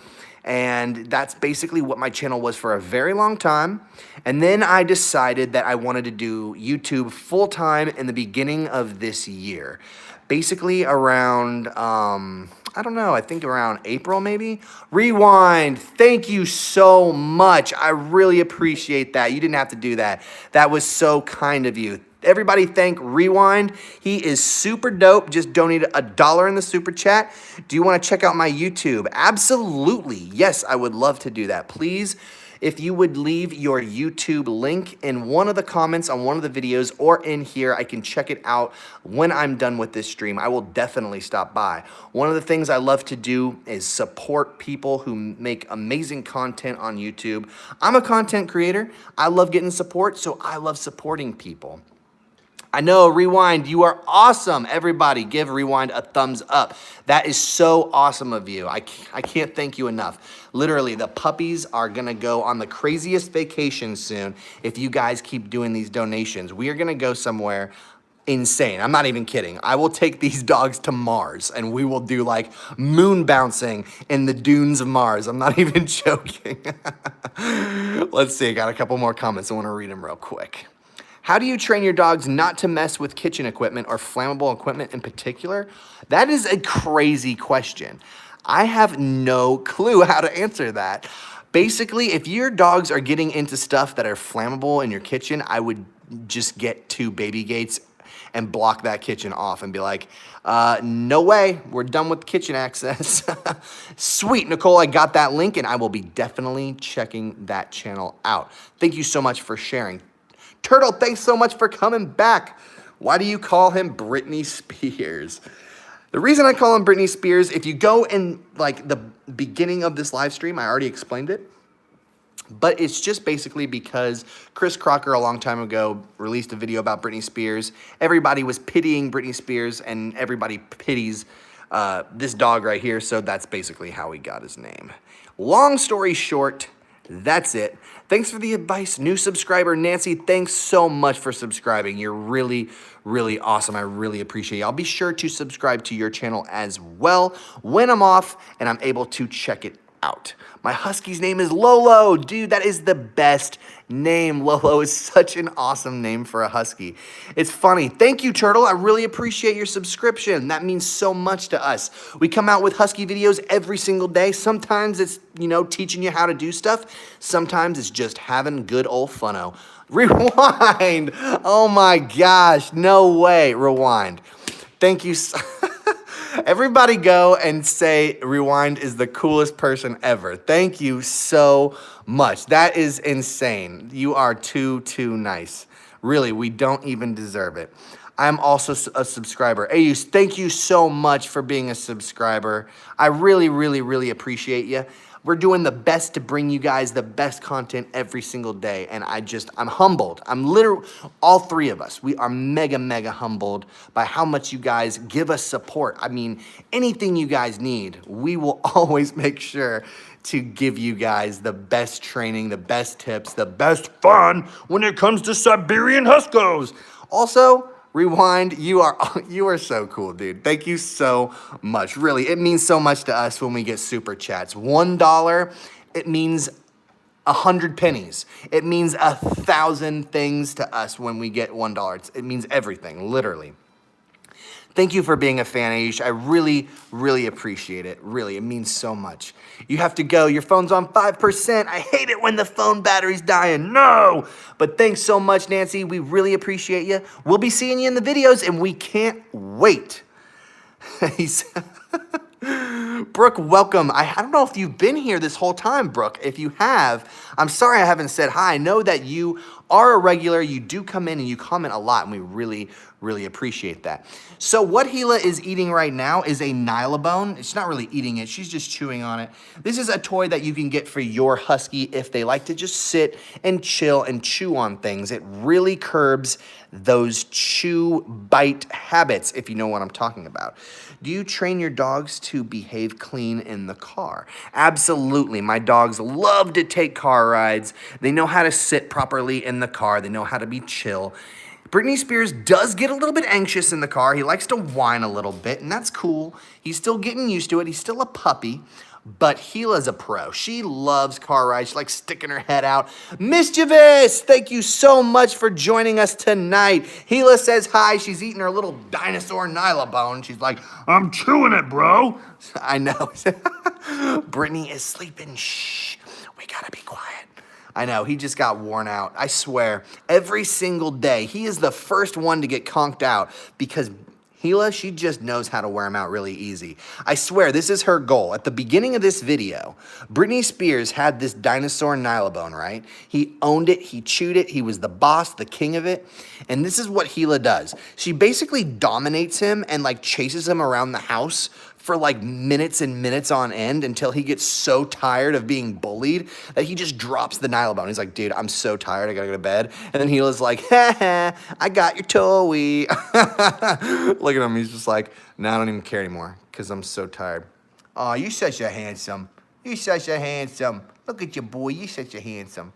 [SPEAKER 1] And that's basically what my channel was for a very long time. And then I decided that I wanted to do YouTube full-time in the beginning of this year. Basically around, I don't know, I think around April maybe? Rewind, thank you so much. I really appreciate that. You didn't have to do that. That was so kind of you. Everybody thank Rewind. He is super dope. Just donated $1 in the super chat. Do you want to check out my YouTube? Absolutely. Yes, I would love to do that. Please, if you would leave your YouTube link in one of the comments on one of the videos or in here, I can check it out when I'm done with this stream. I will definitely stop by. One of the things I love to do is support people who make amazing content on YouTube. I'm a content creator. I love getting support, so I love supporting people. I know, Rewind, you are awesome. Everybody, give Rewind a thumbs up. That is so awesome of you. I can't thank you enough. Literally, the puppies are going to go on the craziest vacation soon if you guys keep doing these donations. We are going to go somewhere insane. I'm not even kidding. I will take these dogs to Mars, and we will do, like, moon bouncing in the dunes of Mars. I'm not even joking. Let's see. I got a couple more comments. I want to read them real quick. How do you train your dogs not to mess with kitchen equipment or flammable equipment in particular? That is a crazy question. I have no clue how to answer that. Basically, if your dogs are getting into stuff that are flammable in your kitchen, I would just get 2 baby gates and block that kitchen off and be like, no way, we're done with kitchen access. Sweet, Nicole, I got that link, and I will be definitely checking that channel out. Thank you so much for sharing. Turtle, thanks so much for coming back. Why do you call him Britney Spears? The reason I call him Britney Spears, if you go in like the beginning of this live stream, I already explained it. But it's just basically because Chris Crocker a long time ago released a video about Britney Spears. Everybody was pitying Britney Spears, and everybody pities this dog right here. So that's basically how he got his name. Long story short, that's it. Thanks for the advice, new subscriber Nancy. Thanks so much for subscribing. You're really, really awesome. I really appreciate it. I'll be sure to subscribe to your channel as well when I'm off and I'm able to check it out. My Husky's name is Lolo. Dude, that is the best name. Lolo is such an awesome name for a Husky. It's funny. Thank you, Turtle. I really appreciate your subscription. That means so much to us. We come out with Husky videos every single day. Sometimes it's, teaching you how to do stuff. Sometimes it's just having good old funno. Rewind. Oh my gosh. No way. Rewind. Thank you so Everybody go and say Rewind is the coolest person ever. Thank you so much. That is insane. You are too nice. Really, we don't even deserve it. I'm also a subscriber. Ayus, thank you so much for being a subscriber. I really, really, really appreciate you. We're doing the best to bring you guys the best content every single day. And I'm humbled. I'm literally, all three of us, we are mega, mega humbled by how much you guys give us support. I mean, anything you guys need, we will always make sure to give you guys the best training, the best tips, the best fun when it comes to Siberian Huskies. Also, Rewind, you are so cool, dude. Thank you so much. Really, it means so much to us when we get super chats. $1, it means 100 pennies. It means 1,000 things to us when we get $1. It means everything, literally. Thank you for being a fan, Aish. I really, really appreciate it. Really, it means so much. You have to go. Your phone's on 5%. I hate it when the phone battery's dying. No! But thanks so much, Nancy. We really appreciate you. We'll be seeing you in the videos, and we can't wait. Brooke, welcome. I don't know if you've been here this whole time, Brooke. If you have, I'm sorry I haven't said hi. I know that you are a regular. You do come in and you comment a lot, and we really, really appreciate that. So what Gila is eating right now is a Nylabone. It's not really eating it. She's just chewing on it. This is a toy that you can get for your Husky if they like to just sit and chill and chew on things. It really curbs those chew bite habits, if you know what I'm talking about. Do you train your dogs to behave clean in the car? Absolutely. My dogs love to take car rides. They know how to sit properly in the car. They know how to be chill. Britney Spears does get a little bit anxious in the car. He likes to whine a little bit, and that's cool. He's still getting used to it. He's still a puppy. But Gila's a pro. She loves car rides. She likes sticking her head out. Mischievous, thank you so much for joining us tonight. Gila says hi. She's eating her little dinosaur Nylabone. She's like, I'm chewing it, bro. I know. Brittany is sleeping. Shh. We gotta be quiet. I know, he just got worn out. I swear, every single day, he is the first one to get conked out because Gila, she just knows how to wear him out really easy. I swear, this is her goal. At the beginning of this video, Britney Spears had this dinosaur Nylabone, right? He owned it, he chewed it, he was the boss, the king of it. And this is what Gila does. She basically dominates him and like chases him around the house for like minutes and minutes on end until he gets so tired of being bullied that he just drops the Nylabone. He's like, dude, I'm so tired, I gotta go to bed. And then Gila's like, ha ha, I got your toy. Look at him, he's just like, no, I don't even care anymore because I'm so tired. Oh, you're such a handsome. You're such a handsome. Look at your boy, you're such a handsome.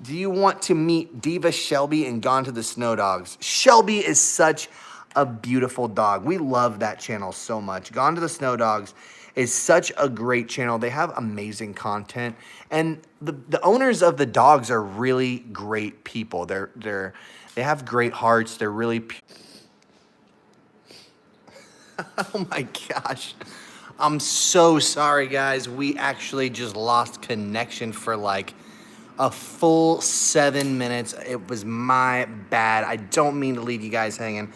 [SPEAKER 1] Do you want to meet Diva Shelby and Gone to the Snow Dogs? Shelby is such a beautiful dog. We love that channel so much. Gone to the Snow Dogs is such a great channel. They have amazing content, and the owners of the dogs are really great people. They have great hearts. They're really oh my gosh. I'm so sorry, guys. We actually just lost connection for like a full 7 minutes. It was my bad. I don't mean to leave you guys hanging.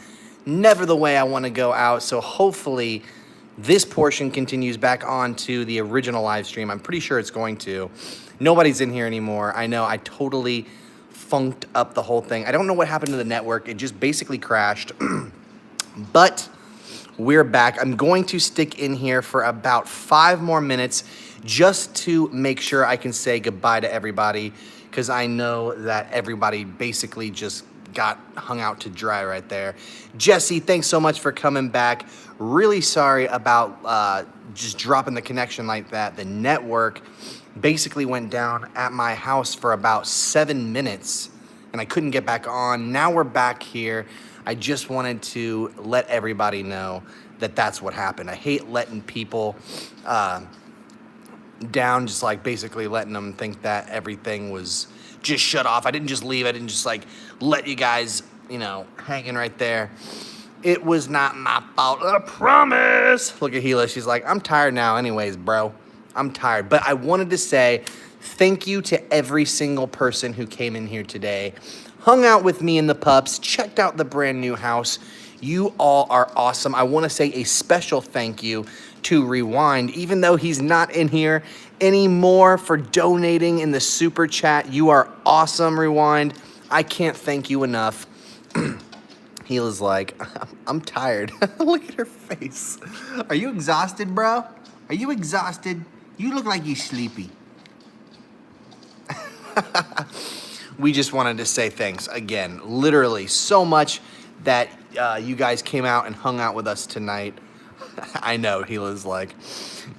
[SPEAKER 1] Never the way I want to go out. So hopefully this portion continues back on to the original live stream. I'm pretty sure it's going to. Nobody's in here anymore. I know I totally funked up the whole thing. I don't know what happened to the network. It just basically crashed. But We're back. I'm going to stick in here for about 5 more minutes just to make sure I can say goodbye to everybody, because I know that everybody basically just got hung out to dry right there. Jesse, thanks so much for coming back. Really sorry about just dropping the connection like that. The network basically went down at my house for about 7 minutes and I couldn't get back on. Now we're back here. I just wanted to let everybody know that that's what happened. I hate letting people down, just like basically letting them think that everything was just shut off. I didn't just leave. I didn't just like let you guys, hanging right there. It was not my fault, I promise. Look at Gila. She's like, I'm tired now anyways, bro. I'm tired. But I wanted to say thank you to every single person who came in here today, hung out with me and the pups, checked out the brand new house. You all are awesome. I want to say a special thank you to Rewind, even though he's not in here anymore, for donating in the super chat. You are awesome, Rewind. I can't thank you enough. He was like, I'm tired. Look at her face. Are you exhausted, bro? Are you exhausted? You look like you're sleepy. We just wanted to say thanks again. Literally so much that you guys came out and hung out with us tonight. I know, he was like,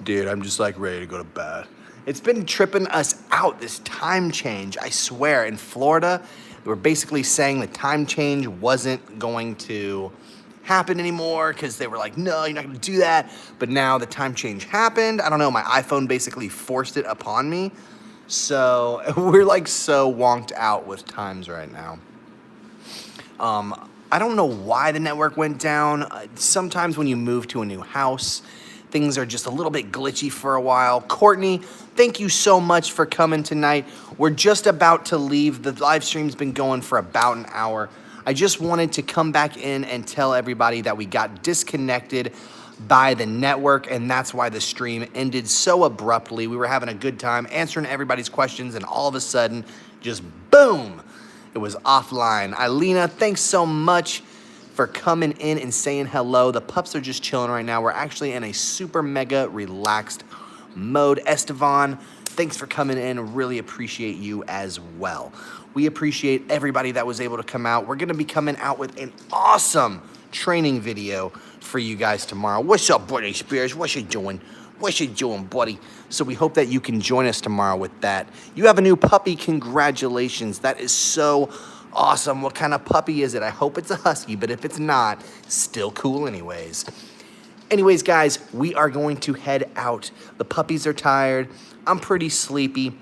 [SPEAKER 1] dude, I'm just like ready to go to bed. It's been tripping us out, this time change. I swear, in Florida, they were basically saying the time change wasn't going to happen anymore because they were like, no, you're not gonna do that. But now the time change happened. I don't know, my iPhone basically forced it upon me. So we're like so wonked out with times right now. I don't know why the network went down. Sometimes when you move to a new house, things are just a little bit glitchy for a while. Courtney, thank you so much for coming tonight. We're just about to leave. The live stream's been going for about an hour. I just wanted to come back in and tell everybody that we got disconnected by the network, and that's why the stream ended so abruptly. We were having a good time answering everybody's questions, and all of a sudden, just boom, it was offline. Eilena, thanks so much for coming in and saying hello. The pups are just chilling right now. We're actually in a super mega relaxed mode. Estevan, thanks for coming in. Really appreciate you as well. We appreciate everybody that was able to come out. We're gonna be coming out with an awesome training video for you guys tomorrow. What's up, Buddy Spears? What you doing? What you doing, buddy? So we hope that you can join us tomorrow with that. You have a new puppy. Congratulations. That is so awesome. What kind of puppy is it? I hope it's a Husky, but if it's not, still cool anyways. Anyways, guys, we are going to head out. The puppies are tired. I'm pretty sleepy.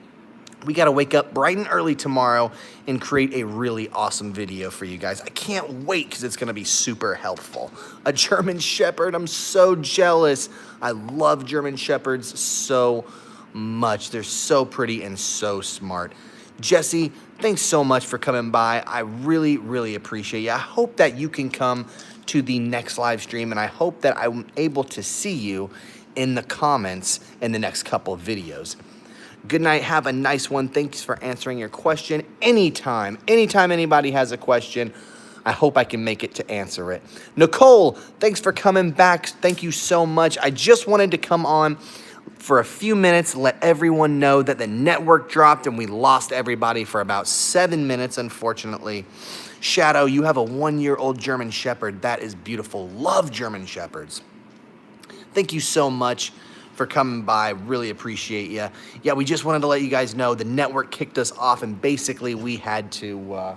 [SPEAKER 1] We got to wake up bright and early tomorrow and create a really awesome video for you guys. I can't wait because it's going to be super helpful. A German Shepherd. I'm so jealous. I love German Shepherds so much. They're so pretty and so smart. Jesse, thanks so much for coming by. I really, really appreciate you. I hope that you can come to the next live stream, and I hope that I'm able to see you in the comments in the next couple of videos. Good night. Have a nice one. Thanks for answering your question. Anytime anybody has a question, I hope I can make it to answer it. Nicole, thanks for coming back. Thank you so much. I just wanted to come on for a few minutes, let everyone know that the network dropped and we lost everybody for about 7 minutes, unfortunately. Shadow, you have a 1-year-old German Shepherd. That is beautiful. Love German Shepherds. Thank you so much for coming by. Really appreciate you. Yeah, we just wanted to let you guys know the network kicked us off, and basically we had to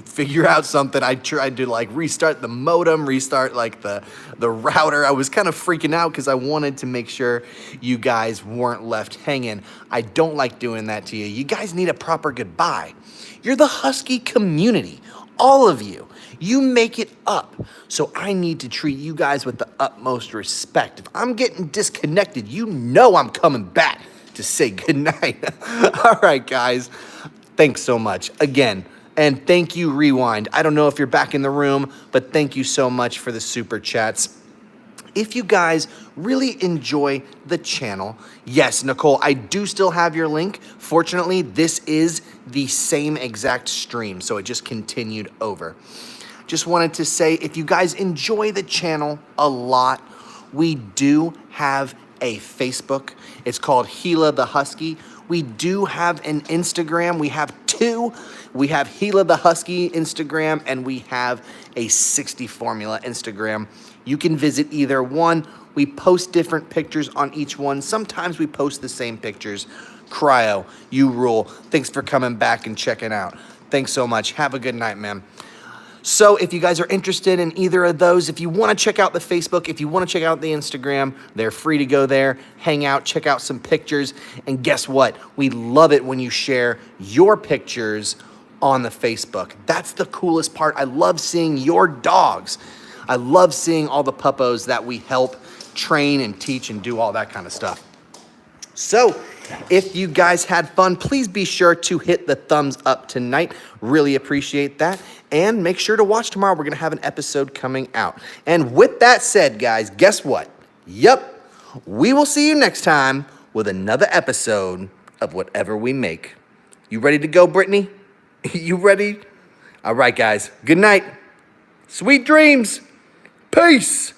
[SPEAKER 1] figure out something. I tried to like restart the modem, restart like the router. I was kind of freaking out because I wanted to make sure you guys weren't left hanging. I don't like doing that to you. You guys need a proper goodbye. You're the Husky community, all of you. You make it up. So I need to treat you guys with the utmost respect. If I'm getting disconnected, you know I'm coming back to say goodnight. All right, guys. Thanks so much. Again, and thank you, Rewind. I don't know if you're back in the room, but thank you so much for the super chats. If you guys really enjoy the channel, yes, Nicole, I do still have your link. Fortunately, this is the same exact stream, so it just continued over. just wanted to say, if you guys enjoy the channel a lot, we do have a Facebook. It's called Gila the Husky. We do have an Instagram. We have two. We have Gila the Husky Instagram, and we have a 60 Formula Instagram. You can visit either one. We post different pictures on each one. Sometimes we post the same pictures. Cryo, you rule. Thanks for coming back and checking out. Thanks so much. Have a good night, man. So if you guys are interested in either of those, if you want to check out the Facebook, if you want to check out the Instagram, they're free to go there, hang out, check out some pictures. And guess what? We love it when you share your pictures on the Facebook. That's the coolest part. I love seeing your dogs. I love seeing all the puppos that we help train and teach and do all that kind of stuff. So if you guys had fun, please be sure to hit the thumbs up tonight. Really appreciate that. And make sure to watch tomorrow. We're going to have an episode coming out. And with that said, guys, guess what? Yep, we will see you next time with another episode of whatever we make. You ready to go, Brittany? You ready? All right, guys. Good night. Sweet dreams. Peace.